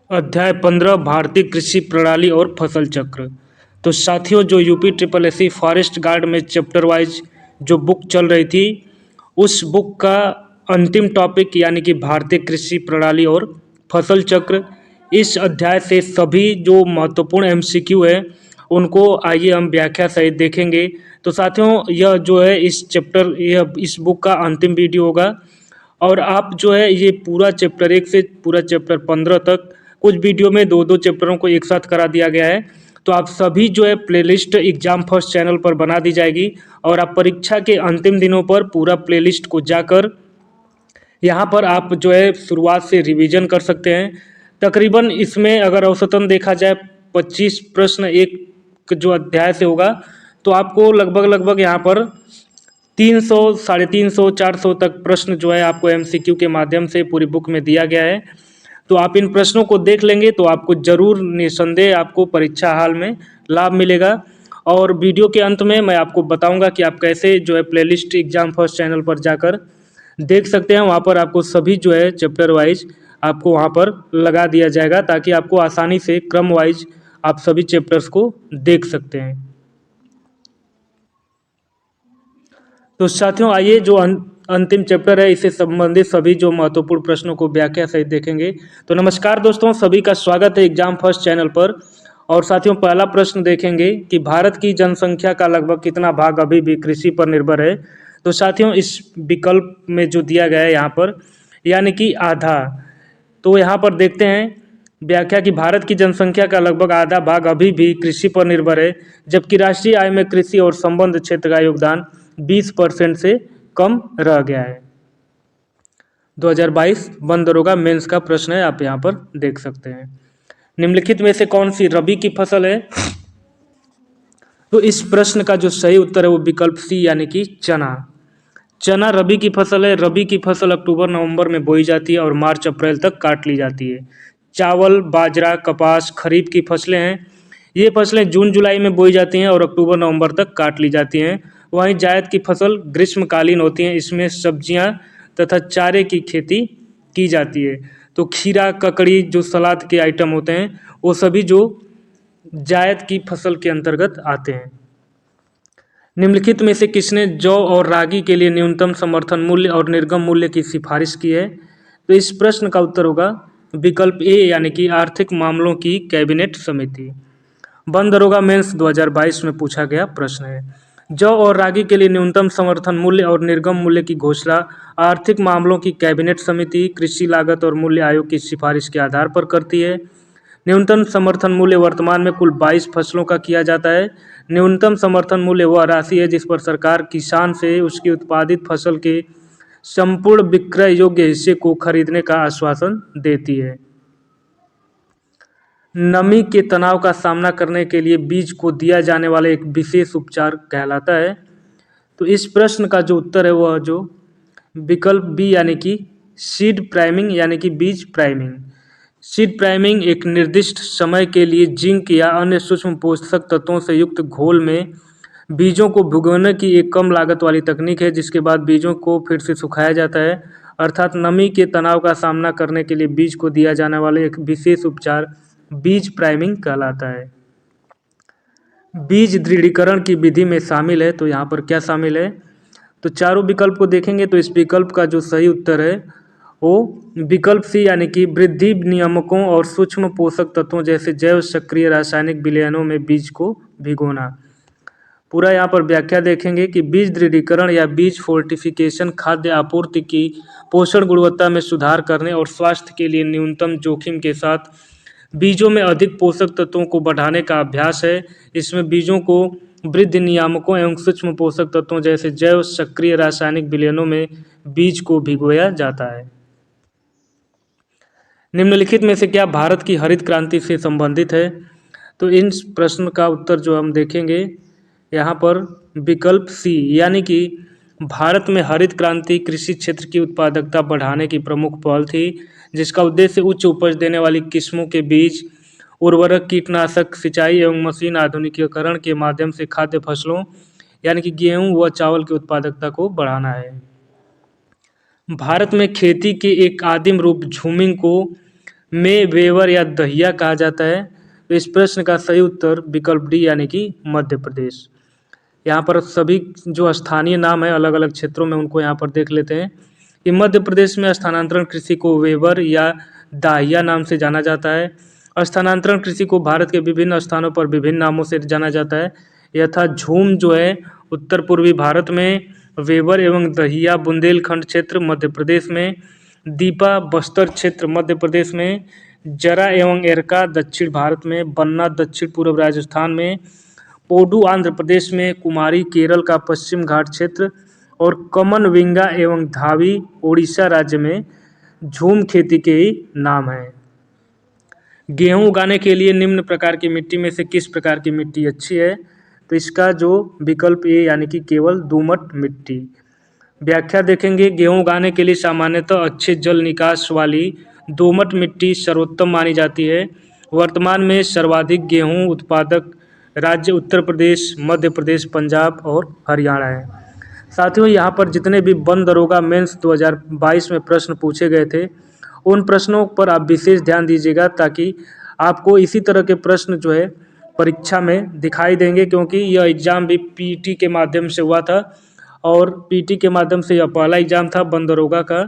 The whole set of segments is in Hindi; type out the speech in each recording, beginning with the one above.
अध्याय 15 भारतीय कृषि प्रणाली और फसल चक्र। तो साथियों, जो UP triple S forest guard में चैप्टर वाइज जो बुक चल रही थी, उस बुक का अंतिम टॉपिक यानी कि भारतीय कृषि प्रणाली और फसल चक्र, इस अध्याय से सभी जो महत्वपूर्ण एमसीक्यू है उनको आइए हम व्याख्या सहित देखेंगे। तो साथियों, यह जो है यह इस बुक का अंतिम वीडियो होगा और आप जो है ये पूरा चैप्टर 1 से पूरा चैप्टर 15 तक, कुछ वीडियो में दो दो चैप्टरों को एक साथ करा दिया गया है। तो आप सभी जो है प्लेलिस्ट एग्जाम फर्स्ट चैनल पर बना दी जाएगी और आप परीक्षा के अंतिम दिनों पर पूरा प्लेलिस्ट को जाकर यहाँ पर आप जो है शुरुआत से रिवीजन कर सकते हैं। तकरीबन इसमें अगर औसतन देखा जाए 25 प्रश्न एक जो अध्याय से होगा, तो आपको लगभग लगभग यहाँ पर 300, 350, 400 तक प्रश्न जो है आपको एमसीक्यू के माध्यम से पूरी बुक में दिया गया है। तो आप इन प्रश्नों को देख लेंगे तो आपको जरूर निसंदेह आपको परीक्षा हाल में लाभ मिलेगा। और वीडियो के अंत में मैं आपको बताऊंगा कि आप कैसे जो है प्लेलिस्ट एग्जाम फर्स्ट चैनल पर जाकर देख सकते हैं। वहाँ पर आपको सभी जो है चैप्टर वाइज आपको वहाँ पर लगा दिया जाएगा ताकि आपको आसानी से क्रम वाइज आप सभी चैप्टर्स को देख सकते हैं। तो साथियों, आइए जो अंतिम चैप्टर है इससे संबंधित सभी जो महत्वपूर्ण प्रश्नों को व्याख्या सहित देखेंगे। तो नमस्कार दोस्तों, सभी का स्वागत है एग्जाम फर्स्ट चैनल पर। और साथियों, पहला प्रश्न देखेंगे कि भारत की जनसंख्या का लगभग कितना भाग अभी भी कृषि पर निर्भर है। तो साथियों, इस विकल्प में जो दिया गया है यहाँ पर यानी कि आधा, तो यहाँ पर देखते हैं व्याख्या कि भारत की जनसंख्या का लगभग आधा भाग अभी भी कृषि पर निर्भर है, जबकि राष्ट्रीय आय में कृषि और संबंध क्षेत्र का योगदान 20% से कम रह गया है। 2022 वन दरोगा मेंस का प्रश्न है, आप यहाँ पर देख सकते हैं। निम्नलिखित में से कौन सी रबी की फसल है? तो इस प्रश्न का जो सही उत्तर है वो विकल्प सी यानी कि चना। चना रबी की फसल है। रबी की फसल अक्टूबर नवंबर में बोई जाती है और मार्च अप्रैल तक काट ली जाती है। चावल, बाजरा, कपास खरीफ की फसलें हैं। ये फसलें जून जुलाई में बोई जाती हैं और अक्टूबर नवंबर तक काट ली जाती हैं। वहीं जायद की फसल ग्रीष्मकालीन होती हैं। इसमें सब्जियां तथा चारे की खेती की जाती है। तो खीरा, ककड़ी जो सलाद के आइटम होते हैं वो सभी जो जायद की फसल के अंतर्गत आते हैं। निम्नलिखित में से किसने जौ और रागी के लिए न्यूनतम समर्थन मूल्य और निर्गम मूल्य की सिफारिश की है? तो इस प्रश्न का उत्तर होगा विकल्प ए यानी कि आर्थिक मामलों की कैबिनेट समिति। वन दरोगा मेंस 2022 में पूछा गया प्रश्न है। जौ और रागी के लिए न्यूनतम समर्थन मूल्य और निर्गम मूल्य की घोषणा आर्थिक मामलों की कैबिनेट समिति कृषि लागत और मूल्य आयोग की सिफारिश के आधार पर करती है। न्यूनतम समर्थन मूल्य वर्तमान में कुल 22 फसलों का किया जाता है। न्यूनतम समर्थन मूल्य वह राशि है जिस पर सरकार किसान से उसकी उत्पादित फसल के संपूर्ण विक्रय योग्य हिस्से को खरीदने का आश्वासन देती है। नमी के तनाव का सामना करने के लिए बीज को दिया जाने वाला एक विशेष उपचार कहलाता है। तो इस प्रश्न का जो उत्तर है वह जो विकल्प बी यानी कि सीड प्राइमिंग यानी कि बीज प्राइमिंग। सीड प्राइमिंग एक निर्दिष्ट समय के लिए जिंक या अन्य सूक्ष्म पोषक तत्वों से युक्त घोल में बीजों को भिगोने की एक कम लागत वाली तकनीक है, जिसके बाद बीजों को फिर से सुखाया जाता है। अर्थात नमी के तनाव का सामना करने के लिए बीज को दिया जाने वाला एक विशेष उपचार बीज प्राइमिंग कहलाता है। बीज दृढ़ीकरण की विधि में शामिल है, तो यहाँ पर क्या शामिल है? तो चारों विकल्प को देखेंगे तो इस विकल्प का जो सही उत्तर है वो विकल्प सी यानी कि वृद्धि नियामकों और सूक्ष्म पोषक तत्वों जैसे जैव सक्रिय रासायनिक विलयनों में बीज को भिगोना। पूरा यहाँ पर व्याख्या देखेंगे कि बीज दृढ़ीकरण या बीज फोर्टिफिकेशन खाद्य आपूर्ति की पोषण गुणवत्ता में सुधार करने और स्वास्थ्य के लिए न्यूनतम जोखिम के साथ बीजों में अधिक पोषक तत्वों को बढ़ाने का अभ्यास है। इसमें बीजों को वृद्धि नियामकों एवं सूक्ष्म पोषक तत्वों जैसे जैव सक्रिय रासायनिक विलयनों में बीज को भिगोया जाता है। निम्नलिखित में से क्या भारत की हरित क्रांति से संबंधित है? तो इन प्रश्न का उत्तर जो हम देखेंगे यहाँ पर विकल्प सी यानी कि भारत में हरित क्रांति कृषि क्षेत्र की उत्पादकता बढ़ाने की प्रमुख पहल थी, जिसका उद्देश्य उच्च उपज देने वाली किस्मों के बीज, उर्वरक, कीटनाशक, सिंचाई एवं मशीन आधुनिकीकरण के माध्यम से खाद्य फसलों यानी कि गेहूं व चावल की उत्पादकता को बढ़ाना है। भारत में खेती के एक आदिम रूप झूमिंग को में वेवर या दहिया कहा जाता है? तो इस प्रश्न का सही उत्तर विकल्प डी यानी कि मध्य प्रदेश। यहाँ पर सभी जो स्थानीय नाम है अलग अलग क्षेत्रों में उनको यहाँ पर देख लेते हैं कि मध्य प्रदेश में स्थानांतरण कृषि को वेवर या दाहिया नाम से जाना जाता है। स्थानांतरण कृषि को भारत के विभिन्न स्थानों पर विभिन्न नामों से जाना जाता है। यथा झूम जो है उत्तर पूर्वी भारत में, वेवर एवं दहिया बुंदेलखंड क्षेत्र मध्य प्रदेश में, दीपा बस्तर क्षेत्र मध्य प्रदेश में, जरा एवं एरका दक्षिण भारत में, बन्ना दक्षिण पूर्व राजस्थान में, पोडू आंध्र प्रदेश में, कुमारी केरल का पश्चिम घाट क्षेत्र और कमनविंगा एवं धावी ओडिशा राज्य में झूम खेती के ही नाम हैं। गेहूं उगाने के लिए निम्न प्रकार की मिट्टी में से किस प्रकार की मिट्टी अच्छी है? तो इसका जो विकल्प ए यानी कि केवल दोमट मिट्टी। व्याख्या देखेंगे, गेहूं उगाने के लिए सामान्यतः अच्छे जल निकास वाली दोमट मिट्टी सर्वोत्तम मानी जाती है। वर्तमान में सर्वाधिक गेहूं उत्पादक राज्य उत्तर प्रदेश, मध्य प्रदेश, पंजाब और हरियाणा है। साथियों, यहाँ पर जितने भी वन दरोगा मेंस 2022 में प्रश्न पूछे गए थे उन प्रश्नों पर आप विशेष ध्यान दीजिएगा ताकि आपको इसी तरह के प्रश्न जो है परीक्षा में दिखाई देंगे, क्योंकि यह एग्ज़ाम भी पीटी के माध्यम से हुआ था और पीटी के माध्यम से यह पहला एग्ज़ाम था वन दरोगा का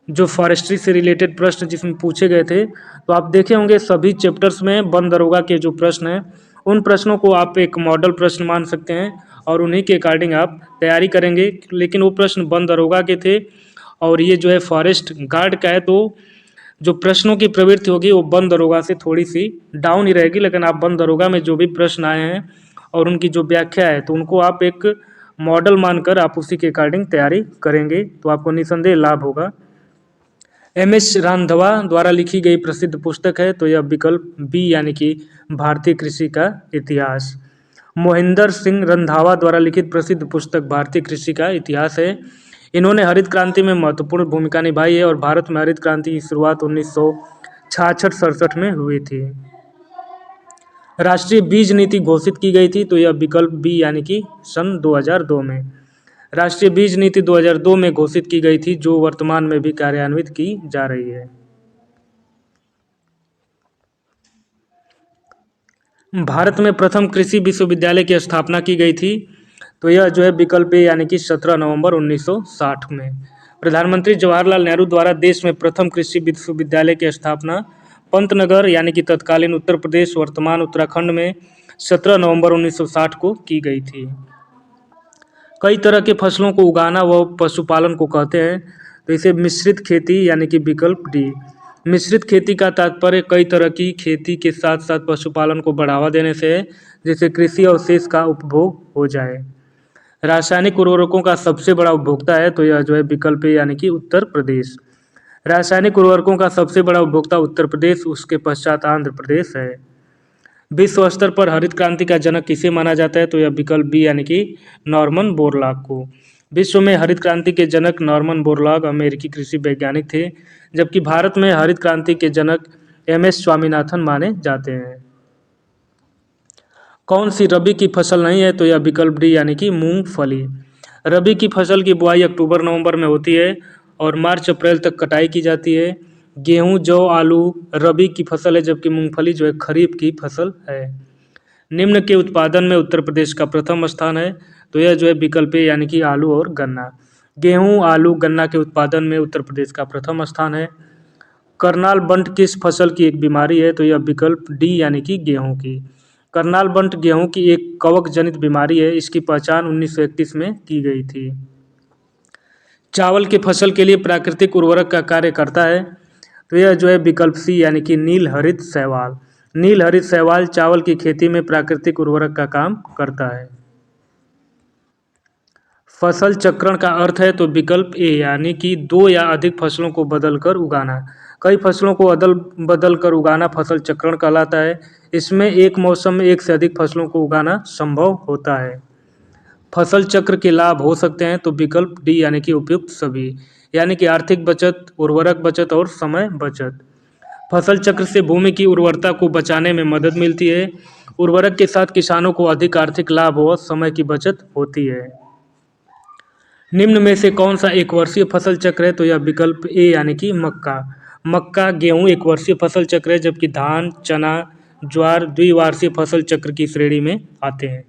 जो फॉरेस्ट्री से रिलेटेड प्रश्न जिसमें पूछे गए थे। तो आप देखे होंगे सभी चैप्टर्स में वन दरोगा के जो प्रश्न हैं उन प्रश्नों को आप एक मॉडल प्रश्न मान सकते हैं और उन्हीं के अकॉर्डिंग आप तैयारी करेंगे। लेकिन वो प्रश्न वन दरोगा के थे और ये जो है फॉरेस्ट गार्ड का है, तो जो प्रश्नों की प्रवृत्ति होगी वो वन दरोगा से थोड़ी सी डाउन ही रहेगी। लेकिन आप वन दरोगा में जो भी प्रश्न आए हैं और उनकी जो व्याख्या है तो उनको आप एक मॉडल मानकर आप उसी के अकॉर्डिंग तैयारी करेंगे तो आपको निसंदेह लाभ होगा। एम.एस. रांधवा द्वारा लिखी गई प्रसिद्ध पुस्तक है, तो यह विकल्प बी यानी कि भारतीय कृषि का इतिहास। मोहिंदर सिंह रंधावा द्वारा लिखित प्रसिद्ध पुस्तक भारतीय कृषि का इतिहास है। इन्होंने हरित क्रांति में महत्वपूर्ण भूमिका निभाई है और भारत में हरित क्रांति की शुरुआत 1966-67 में हुई थी। राष्ट्रीय बीज नीति घोषित की गई थी, तो यह विकल्प बी यानी कि सन 2002 में। राष्ट्रीय बीज नीति 2002 में घोषित की गई थी, जो वर्तमान में भी कार्यान्वित की जा रही है। भारत में प्रथम कृषि विश्वविद्यालय की स्थापना की गई थी, तो यह जो है विकल्प ए यानी कि 17 नवंबर 1960 में। प्रधानमंत्री जवाहरलाल नेहरू द्वारा देश में प्रथम कृषि विश्वविद्यालय की स्थापना पंतनगर यानी कि तत्कालीन उत्तर प्रदेश वर्तमान उत्तराखंड में 17 नवंबर 1960 को की गई थी। कई तरह के फसलों को उगाना व पशुपालन को कहते हैं, तो इसे मिश्रित खेती यानी कि विकल्प डी। मिश्रित खेती का तात्पर्य कई तरह की खेती के साथ साथ पशुपालन को बढ़ावा देने से है, जिससे कृषि अवशेष का उपभोग हो जाए। रासायनिक उर्वरकों का सबसे बड़ा उपभोक्ता है, तो यह जो है विकल्प ए यानी कि उत्तर प्रदेश। रासायनिक उर्वरकों का सबसे बड़ा उपभोक्ता उत्तर प्रदेश, उसके पश्चात आंध्र प्रदेश है। विश्व स्तर पर हरित क्रांति का जनक किसे माना जाता है? तो यह विकल्प बी यानी कि नॉर्मन बोरलॉग को। विश्व में हरित क्रांति के जनक नॉर्मन बोरलॉग अमेरिकी कृषि वैज्ञानिक थे, जबकि भारत में हरित क्रांति के जनक एम.एस. स्वामीनाथन माने जाते हैं। कौन सी रबी की फसल नहीं है? तो यह विकल्प डी यानी कि मूंगफली। रबी की फसल की बुआई अक्टूबर नवंबर में होती है और मार्च अप्रैल तक कटाई की जाती है। गेहूं, जौ, आलू रबी की फसल है, जबकि मूंगफली जो है खरीफ की फसल है। निम्न के उत्पादन में उत्तर प्रदेश का प्रथम स्थान है, तो यह जो है विकल्प ए यानी कि आलू और गन्ना। गेहूं, आलू, गन्ना के उत्पादन में उत्तर प्रदेश का प्रथम स्थान है। करनाल बंट किस फसल की एक बीमारी है? तो यह विकल्प डी यानी कि गेहूं की। करनाल बंट गेहूं की एक कवक जनित बीमारी है, इसकी पहचान 1931 में की गई थी। चावल की फसल के लिए प्राकृतिक उर्वरक का कार्य करता है, तो यह जो है विकल्प सी यानी कि नील हरित शैवाल। नील हरित शैवाल चावल की खेती में प्राकृतिक उर्वरक का काम करता है। फसल चक्रण का अर्थ है, तो विकल्प ए यानी कि दो या अधिक फसलों को बदलकर उगाना। कई फसलों को अदल बदल कर उगाना फसल चक्रण कहलाता है। इसमें एक मौसम में एक से अधिक फसलों को उगाना संभव होता है। फसल चक्र के लाभ हो सकते हैं, तो विकल्प डी यानी कि उपयुक्त सभी, यानी कि आर्थिक बचत, उर्वरक बचत और समय बचत। फसल चक्र से भूमि की उर्वरता को बचाने में मदद मिलती है। उर्वरक के साथ किसानों को अधिक आर्थिक लाभ और समय की बचत होती है। निम्न में से कौन सा एक वर्षीय फसल चक्र है? तो यह विकल्प ए यानी कि मक्का। मक्का गेहूँ एक वर्षीय फसल चक्र है, जबकि धान चना ज्वार द्विवार्षीय फसल चक्र की श्रेणी में आते हैं।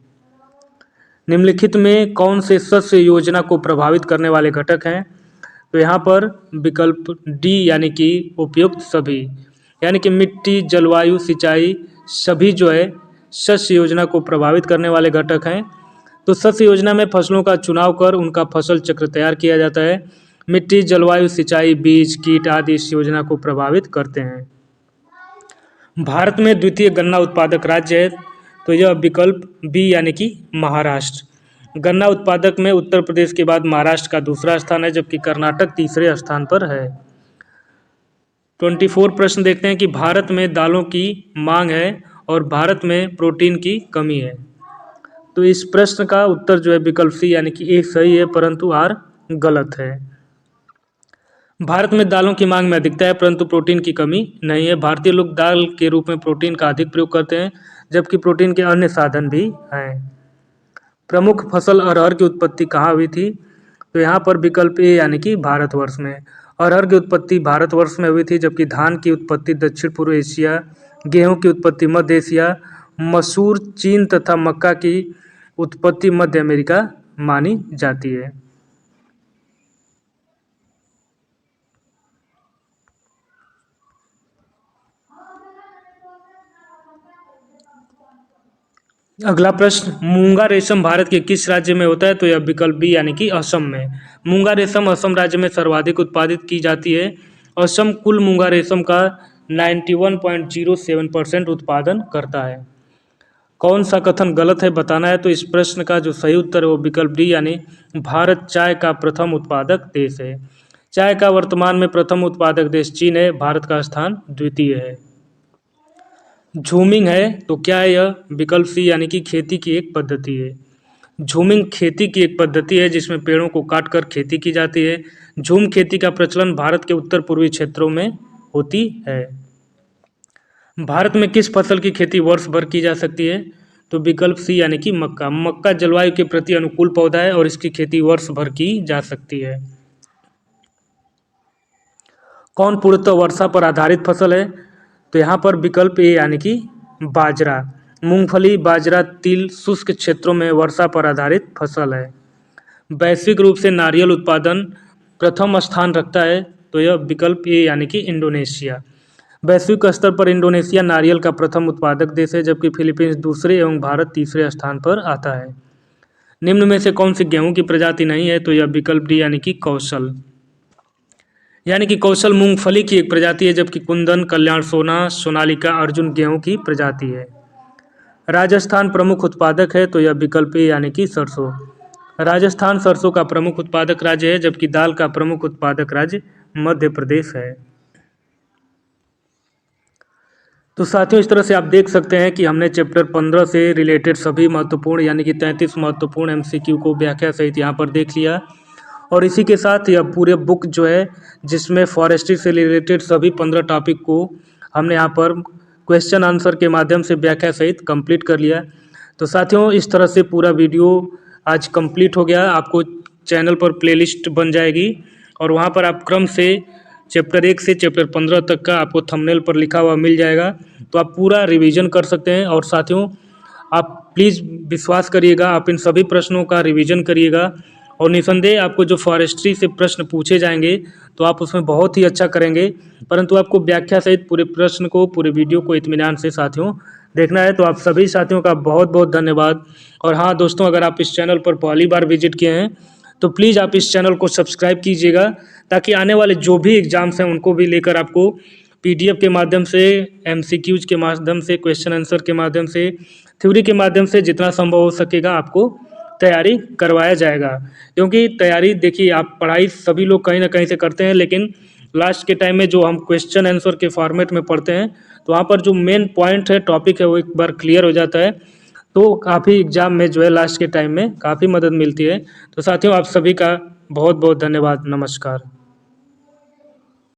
निम्नलिखित में कौन से शस्य योजना को प्रभावित करने वाले घटक हैं? तो यहाँ पर विकल्प डी यानी कि उपयुक्त सभी, यानी कि मिट्टी जलवायु सिंचाई सभी जो है शस्य योजना को प्रभावित करने वाले घटक हैं। तो शस्य योजना में फसलों का चुनाव कर उनका फसल चक्र तैयार किया जाता है। मिट्टी जलवायु सिंचाई बीज कीट आदि इस योजना को प्रभावित करते हैं। भारत में द्वितीय गन्ना उत्पादक राज्य है, तो यह विकल्प बी यानी कि महाराष्ट्र। गन्ना उत्पादक में उत्तर प्रदेश के बाद महाराष्ट्र का दूसरा स्थान है, जबकि कर्नाटक तीसरे स्थान पर है। 24 प्रश्न देखते हैं कि भारत में दालों की मांग है और भारत में प्रोटीन की कमी है। तो इस प्रश्न का उत्तर जो है विकल्प सी यानी कि ए सही है, परंतु आर गलत है। भारत में दालों की मांग में अधिकता है, परंतु प्रोटीन की कमी नहीं है। भारतीय लोग दाल के रूप में प्रोटीन का अधिक प्रयोग करते हैं, जबकि प्रोटीन के अन्य साधन भी हैं। प्रमुख फसल अरहर की उत्पत्ति कहाँ हुई थी? तो यहाँ पर विकल्प ए यानी कि भारतवर्ष में। अरहर की उत्पत्ति भारतवर्ष में हुई थी, जबकि धान की उत्पत्ति दक्षिण पूर्व एशिया, गेहूं की उत्पत्ति मध्य एशिया, मसूर चीन तथा मक्का की उत्पत्ति मध्य अमेरिका मानी जाती है। अगला प्रश्न, मूंगा रेशम भारत के किस राज्य में होता है? तो यह विकल्प बी यानी कि असम में। मूंगा रेशम असम राज्य में सर्वाधिक उत्पादित की जाती है। असम कुल मूंगा रेशम का 91.07% उत्पादन करता है। कौन सा कथन गलत है बताना है। तो इस प्रश्न का जो सही उत्तर है वो विकल्प डी यानी भारत चाय का प्रथम उत्पादक देश है। चाय का वर्तमान में प्रथम उत्पादक देश चीन है, भारत का स्थान द्वितीय है। झूमिंग है तो क्या है यह? विकल्प सी यानी कि खेती की एक पद्धति है। झूमिंग खेती की एक पद्धति है जिसमें पेड़ों को काटकर खेती की जाती है। झूम खेती का प्रचलन भारत के उत्तर पूर्वी क्षेत्रों में होती है। भारत में किस फसल की खेती वर्ष भर की जा सकती है? तो विकल्प सी यानी कि मक्का। मक्का जलवायु के प्रति अनुकूल पौधा है और इसकी खेती वर्ष भर की जा सकती है। कौन पूर्णतः वर्षा पर आधारित फसल है? तो यहाँ पर विकल्प ए यानी कि बाजरा। मूंगफली बाजरा तिल शुष्क क्षेत्रों में वर्षा पर आधारित फसल है। वैश्विक रूप से नारियल उत्पादन प्रथम स्थान रखता है, तो यह विकल्प ए यानी कि इंडोनेशिया। वैश्विक स्तर पर इंडोनेशिया नारियल का प्रथम उत्पादक देश है, जबकि फिलीपींस दूसरे एवं भारत तीसरे स्थान पर आता है। निम्न में से कौन सी गेहूं की प्रजाति नहीं है? तो यह विकल्प डी यानी कि कौशल। यानी कि कौशल मूंगफली की एक प्रजाति है, जबकि कुंदन कल्याण सोना सोनालिका अर्जुन गेहूं की प्रजाति है। राजस्थान प्रमुख उत्पादक है, तो यह विकल्प ए यानी कि सरसों। राजस्थान सरसों का प्रमुख उत्पादक राज्य है, जबकि दाल का प्रमुख उत्पादक राज्य मध्य प्रदेश है। तो साथियों इस तरह से आप देख सकते हैं कि हमने चैप्टर 15 से रिलेटेड सभी महत्वपूर्ण यानी कि 33 महत्वपूर्ण एमसीक्यू को व्याख्या सहित यहाँ पर देख लिया। और इसी के साथ यह पूरे बुक जो है जिसमें फॉरेस्ट्री से रिलेटेड सभी 15 टॉपिक को हमने यहाँ पर क्वेश्चन आंसर के माध्यम से व्याख्या सहित कंप्लीट कर लिया। तो साथियों इस तरह से पूरा वीडियो आज कंप्लीट हो गया। आपको चैनल पर प्लेलिस्ट बन जाएगी और वहाँ पर आप क्रम से चैप्टर 1 से चैप्टर 15 तक का आपको थंबनेल पर लिखा हुआ मिल जाएगा, तो आप पूरा रिवीजन कर सकते हैं। और साथियों आप प्लीज़ विश्वास करिएगा, आप इन सभी प्रश्नों का रिवीजन करिएगा और निसंदेह आपको जो फॉरेस्ट्री से प्रश्न पूछे जाएंगे तो आप उसमें बहुत ही अच्छा करेंगे, परंतु आपको व्याख्या सहित पूरे प्रश्न को पूरे वीडियो को इत्मीनान से साथियों देखना है। तो आप सभी साथियों का बहुत बहुत धन्यवाद। और हाँ दोस्तों, अगर आप इस चैनल पर पहली बार विजिट किए हैं तो प्लीज़ आप इस चैनल को सब्सक्राइब कीजिएगा, ताकि आने वाले जो भी एग्ज़ाम्स हैं उनको भी लेकर आपको पीडीएफ के माध्यम से, एमसीक्यूज के माध्यम से, क्वेश्चन आंसर के माध्यम से, थ्योरी के माध्यम से जितना संभव हो सकेगा आपको तैयारी करवाया जाएगा। क्योंकि तैयारी देखिए, आप पढ़ाई सभी लोग कहीं ना कहीं से करते हैं, लेकिन लास्ट के टाइम में जो हम क्वेश्चन आंसर के फॉर्मेट में पढ़ते हैं तो वहाँ पर जो मेन पॉइंट है, टॉपिक है, वो एक बार क्लियर हो जाता है, तो काफ़ी एग्जाम में जो है लास्ट के टाइम में काफ़ी मदद मिलती है। तो साथियों आप सभी का बहुत बहुत धन्यवाद। नमस्कार।